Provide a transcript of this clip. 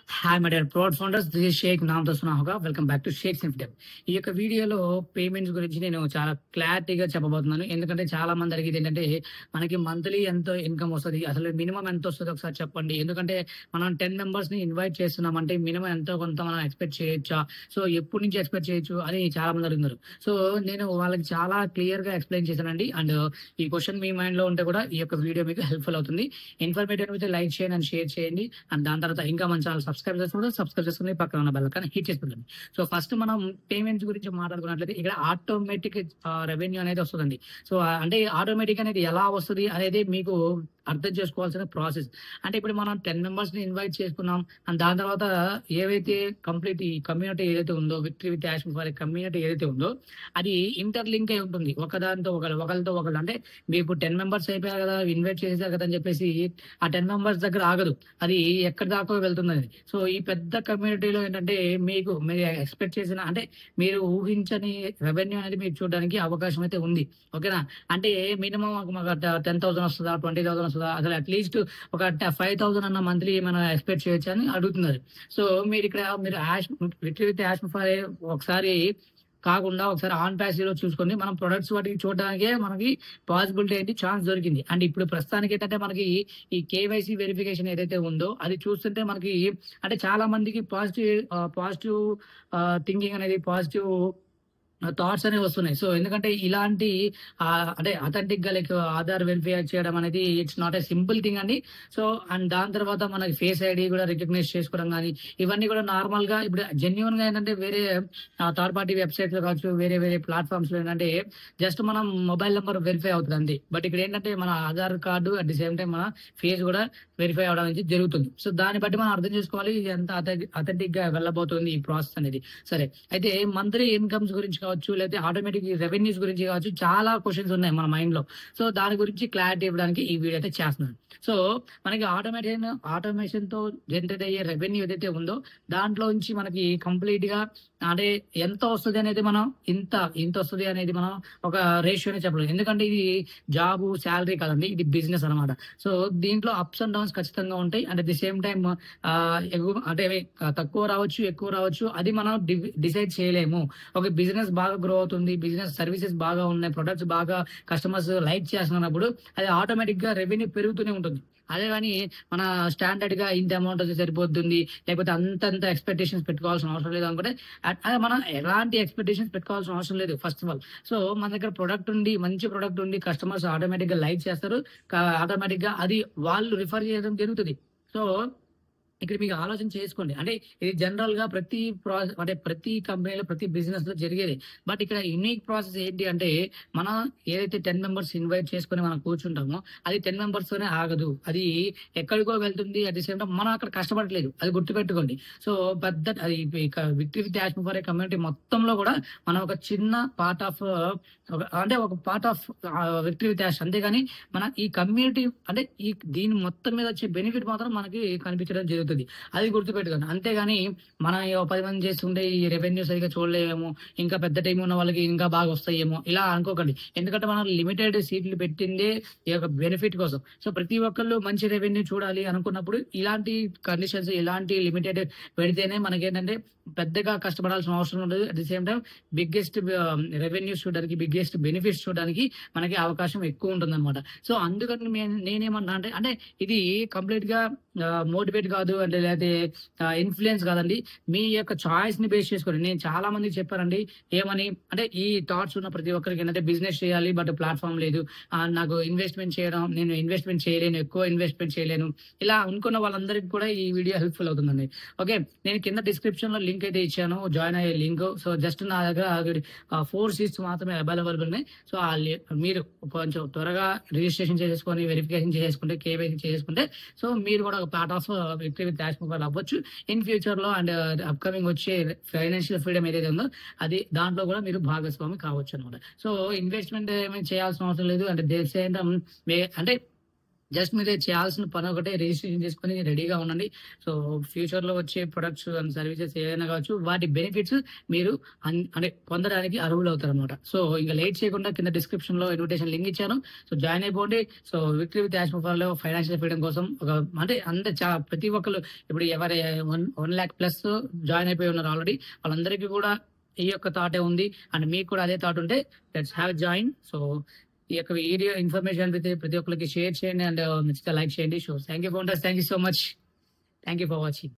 Hi my dear proud founders, this is Shaik నామ్తో సునాహుగా. Welcome back to Shaik ఇన్ఫిడెమ్. ఈ యొక్క వీడియోలో పేమెంట్స్ గురించి నేను చాలా క్లారిటీగా చెప్పబోతున్నాను. ఎందుకంటే చాలా మంది అడిగేది ఏంటంటే, మనకి మంత్లీ ఎంత ఇన్కమ్ వస్తది, అసలు మినిమం ఎంత వస్తదో ఒకసారి చెప్పండి. ఎందుకంటే మనం 10 మెంబర్స్‌ని ఇన్వైట్ చేస్తున్నామంటే మినిమం ఎంతో కొంత మనం ఎక్స్‌పెక్ట్ చేయొచ్చా? సో ఎప్పటి నుంచి ఎక్స్‌పెక్ట్ చేయొచ్చు అని చాలా మంది అడుగుతున్నారు. సో నేను వాళ్ళకి చాలా క్లియర్‌గా ఎక్స్‌ప్లెయిన్ చేశానండి. అండ్ ఈ క్వెషన్ మీ మైండ్‌లో ఉంటే కూడా ఈ యొక్క వీడియో మీకు హెల్ప్‌ఫుల్ అవుతుంది. ఇన్ఫర్మేటివ్ అయితే లైక్ చేయండి అండ్ షేర్ చేయండి. అండ్ దాని తర్వాత ఇంకా మన ఛానల్ సబ్స్క్రైబ్ చేసుకుని పక్కన ఉన్న బెల్ ఐకాన్ హిట్ చేసుకోండి. సో ఫస్ట్ మనం పేమెంట్స్ గురించి మాట్లాడుకున్నట్లయితే ఇక్కడ ఆటోమేటిక్ రెవెన్యూ అనేది వస్తదండి. సో అంటే ఆటోమేటిక్ అనేది ఎలా వస్తది అనేది మీకు అర్థం చేసుకోవాల్సిన ప్రాసెస్. అంటే ఇప్పుడు మనం 10 మెంబర్స్‌ని ఇన్వైట్ చేసుకున్నాం. అండ్ దాని తర్వాత ఏవైతే కంప్లీట్ ఈ కమ్యూనిటీ ఏదైతే ఉందో, victory with Ash for community ఏదైతే ఉందో అది ఇంటర్‌లింక్ అయి ఉంటుంది. ఒకదానితో ఒకళ్ళతో ఒకళ్ళు. అంటే మీరు ఇప్పుడు 10 మెంబర్స్ అయిపోయారు కదా! ఇన్వైట్ చేసేసారు కదా! అని చెప్పేసి ఆ 10 మెంబర్స్ దగ్గర ఆగదు. అది ఎక్కడి దాకో వెళ్తుందది. సో ఈ పెద్ద కమ్యూనిటీలో ఏంటంటే మీరు ఎక్స్‌పెక్ట్ చేసిన అంటే మీరు ఊహించని రెవెన్యూ అనేది మీరు చూడడానికి అవకాశం అయితే ఉంది. ఓకేనా? అంటే మినిమం మాకు 10,000 వస్తదా? 20,000 వస్తదా? అసలు అట్‌లీస్ట్ ఒక 5,000 అన్న మంత్లీ మనం ఎక్స్‌పెక్ట్ చేయొచ్చా అని అడుగుతున్నారు. సో మీరు విక్టరీ విత్ యాష్ ఫర్ ఒకసారి కాకుండా ఒకసారి ఆన్ ప్యాసివ్‌లో చూసుకొని మనం ప్రొడక్ట్స్ వాటికి చూడడానికే మనకి పాసిబిలిటీ ఏంటి ఛాన్స్ దొరికింది. అండ్ ఇప్పుడు ప్రస్తుతానికి ఏంటంటే మనకి ఈ కేవైసీ వెరిఫికేషన్ ఏదైతే ఉందో అది చూస్తుంటే మనకి అంటే చాలా మందికి పాజిటివ్ థింకింగ్ అనేది పాజిటివ్ థాట్స్ అనేవి వస్తున్నాయి. సో ఎందుకంటే ఇలాంటి అంటే అథెంటిక్‌గా లైక్ ఆధార్ వెరిఫై చేయడం అనేది it's not a simple thing అండి. సో అండ్ దాని తర్వాత మనకి ఫేస్ ఐడీ కూడా రికగ్నైజ్ చేసుకోవడం గాని, ఇవన్నీ కూడా నార్మల్‌గా ఇప్పుడు జెన్యూన్‌గా ఏంటంటే వేరే థర్డ్ పార్టీ వెబ్‌సైట్స్‌లో కావచ్చు, వేరే వేరే ప్లాట్‌ఫార్మ్స్‌లో ఏంటంటే జస్ట్ మనం మొబైల్ నంబర్ వెరిఫై అవుతది అంతే. బట్ ఇక్కడ ఏంటంటే మన Aadhaar card at the same time మన ఫేస్ కూడా వెరిఫై అవ్వడం అనేది జరుగుతుంది. సో దాన్ని బట్టి మనం అర్థం చేసుకోవాలి ఇది ఎంత అథెంటిక్‌గా వెళ్ళబోతుంది ఈ ప్రాసెస్ అనేది. సరే, అయితే మంత్లీ ఇన్‌కమ్స్ గురించి కావచ్చు, లేకపోతే ఆటోమేటిక్ రెవెన్యూస్ గురించి కావచ్చు, చాలా క్వెషన్స్ ఉన్నాయి మన మైండ్‌లో. సో దాని గురించి క్లారిటీ ఇవ్వడానికి ఈ వీడియో అయితే చేస్తున్నాను. సో మనకి ఆటోమేషన్‌తో జనరేట్ అయ్యే రెవెన్యూ ఏదైతే ఉందో దాంట్లోంచి మనకి కంప్లీట్‌గా అంటే ఎంత వస్తది అనేది మనం ఇంత వస్తది అనేది మనం ఒక రేషియోనే చెప్పలేం. ఎందుకంటే ఇది జాబు, సాలరీ కాదండి. ఇది బిజినెస్ అన్నమాట. సో దీంట్లో అప్స్ అండ్ డౌన్స్ ఖచ్చితంగా ఉంటాయి. And at the same time అంటే తక్కువ రావచ్చు, ఎక్కువ రావచ్చు. అది మనం డిసైడ్ చేయలేము. ఒక బిజినెస్ బాగా గ్రో అవుతుంది. బిజినెస్ సర్వీసెస్ బాగా ఉన్నాయి. ప్రొడక్ట్స్ బాగా కస్టమర్స్ లైక్ చేస్తున్నప్పుడు అది ఆటోమేటిక్‌గా రెవెన్యూ పెరుగుతూనే ఉంటుంది. అదే గాని మన స్టాండర్డ్‌గా ఇంత అమౌంట్ వస్తే సరిపోతుంది. లేకపోతే అంతంత ఎక్స్‌పెక్టేషన్స్ పెట్టుకోవాల్సిన అవసరం లేదు అనుకుంటే మనం ఎలాంటి ఎక్స్‌పెక్టేషన్స్ పెట్టుకోవాల్సిన అవసరం లేదు ఫస్ట్ ఆఫ్ ఆల్. సో మన దగ్గర మంచి ప్రొడక్ట్ ఉండి కస్టమర్స్ ఆటోమేటిక్‌గా లైక్ చేస్తారు. ఆటోమేటిక్‌గా అది వాళ్ళు రిఫర్ చేయడం జరుగుతది. సో ఇక్కడ మీకు ఆలోచన చేసుకోండి. అంటే ఇది జనరల్‌గా ప్రతి కంపెనీలో, ప్రతి బిజినెస్‌లో జరిగేదే. బట్ ఇక్కడ యూనిక్ ప్రాసెస్ ఏంటి అంటే, మనం ఏదైతే 10 మెంబర్స్ ఇన్వైట్ చేసుకొని మనం కూర్చుంటామో, అది 10 మెంబర్స్‌తోనే ఆగదు. అది ఎక్కడికో వెళ్తుంది. అట్ ది సేమ్ టైమ్ మనం అక్కడ కష్టపడట్లేదు. అది గుర్తుపెట్టుకోండి. సో అది ఇక victory with Ash for community మొత్తంలో కూడా మనం ఒక చిన్న పార్ట్ ఆఫ్ ఒక part of victory with Ash. అంతేగాని మన ఈ కమ్యూనిటీ అంటే దీని మొత్తం మీద వచ్చే బెనిఫిట్ మాత్రం మనకి కనిపించడం జరుగుతది. అది గుర్తుపెట్టుకోండి. అంతేగాని మనం 10 మంది చేస్తుంటే ఈ రెవెన్యూ సరిగ్గా చూడలేమేమో, ఇంకా పెద్ద టీమ్ ఉన్న వాళ్ళకి ఇంకా బాగా వస్తాయేమో ఇలా అనుకోకండి. ఎందుకంటే మనం లిమిటెడ్ సీట్లు పెట్టిందే ఈ యొక్క బెనిఫిట్ కోసం. సో ప్రతి ఒక్కళ్ళు మంచి రెవెన్యూ చూడాలి అనుకున్నప్పుడు ఇలాంటి కండిషన్స్, ఇలాంటి లిమిటెడ్ పెడితేనే మనకేంటంటే పెద్దగా కష్టపడాల్సిన అవసరం ఉండదు. At the same time biggest revenues చూడడానికి, బిగ్గెస్ట్ బెనిఫిట్స్ చూడడానికి మనకి అవకాశం ఎక్కువ ఉంటుందన్నమాట. సో అందుకని నేనేమన్నా అంటే ఇది కంప్లీట్‌గా మోటివేట్ కాదు అంటే లేతే ఇన్‌ఫ్లూయెన్స్ కాదండి. మీ యొక్క చాయిస్‌ని బేస్ చేసుకొని నేను చాలా మందికి చెప్పానండి. ఏమని అంటే ఈ థాట్స్ ఉన్న ప్రతి ఒక్కరికి ఏంటంటే బిజినెస్ చేయాలి బట్ ప్లాట్‌ఫార్మ్ లేదు. నాకు నేను ఇన్వెస్ట్‌మెంట్ చేయలేను. ఎక్కువ ఇన్వెస్ట్‌మెంట్ చేయలేను. ఇలా అనుకున్న వాళ్ళందరికి కూడా ఈ వీడియో హెల్ప్‌ఫుల్ అవుతుందండి. ఓకే. నేను కింద డిస్క్రిప్షన్‌లో లింక్ అయితే ఇచ్చాను. జాయిన్ అయ్యే లింక్. సో జస్ట్ నా దగ్గర 4 సీట్స్ మాత్రమే అవైలబుల్ ఉన్నాయి. సో మీరు కొంచెం త్వరగా రిజిస్ట్రేషన్ చేసేసుకొని, వెరిఫికేషన్ చేసేసుకుంటే, కేవైసీ చేసేసుకుంటే సో మీరు కూడా ఒక part of victory with Ash mobile అవ్వచ్చు. ఇన్ ఫ్యూచర్‌లో అండ్ అప్‌కమింగ్ వచ్చే ఫైనాన్షియల్ ఫ్రీడమ్ ఏదైతే ఉందో అది దాంట్లో కూడా మీరు భాగస్వామి కావచ్చనమాట. సో ఇన్వెస్ట్‌మెంట్ ఏమి చేయాల్సిన అవసరం లేదు. అంటే అంటే జస్ట్ మీరు చేయాల్సిన పని ఒకటే రిజిస్ట్రేషన్ చేసుకొని రెడీగా ఉండండి. సో, ఫ్యూచర్‌లో వచ్చే ప్రొడక్ట్స్ అండ్ సర్వీసెస్ ఏవైనా కావచ్చు, వాటి బెనిఫిట్స్ మీరు అంటే పొందడానికి అర్హులవుతారనమాట. సో, ఇంక లేట్ చేయకుండా కింద డిస్క్రిప్షన్‌లో ఇన్విటేషన్ లింక్ ఇచ్చాను. సో, జాయిన్ అయిపోండి. సో, విక్టరీ విత్ యాష్ మొబైల్‌లో ఫైనాన్షియల్ ఫ్రీడమ్ కోసం అంటే చాలా ప్రతి ఒక్కళ్ళు ఇప్పుడు ఎవరి 1,00,000 ప్లస్ జాయిన్ అయిపోయి ఉన్నారు ఆల్రెడీ. వాళ్ళందరికీ కూడా ఈ యొక్క థాటే ఉంది. అండ్ మీకు కూడా అదే థాట్ ఉంటే let's have a join. So, ఈ యొక్క వీడియో ఇన్ఫర్మేషన్ అయితే ప్రతి ఒక్కరికి షేర్ చేయండి అండ్ నచ్చితే లైక్ చేయండి. So thank you founders. Thank you so much. Thank you for watching.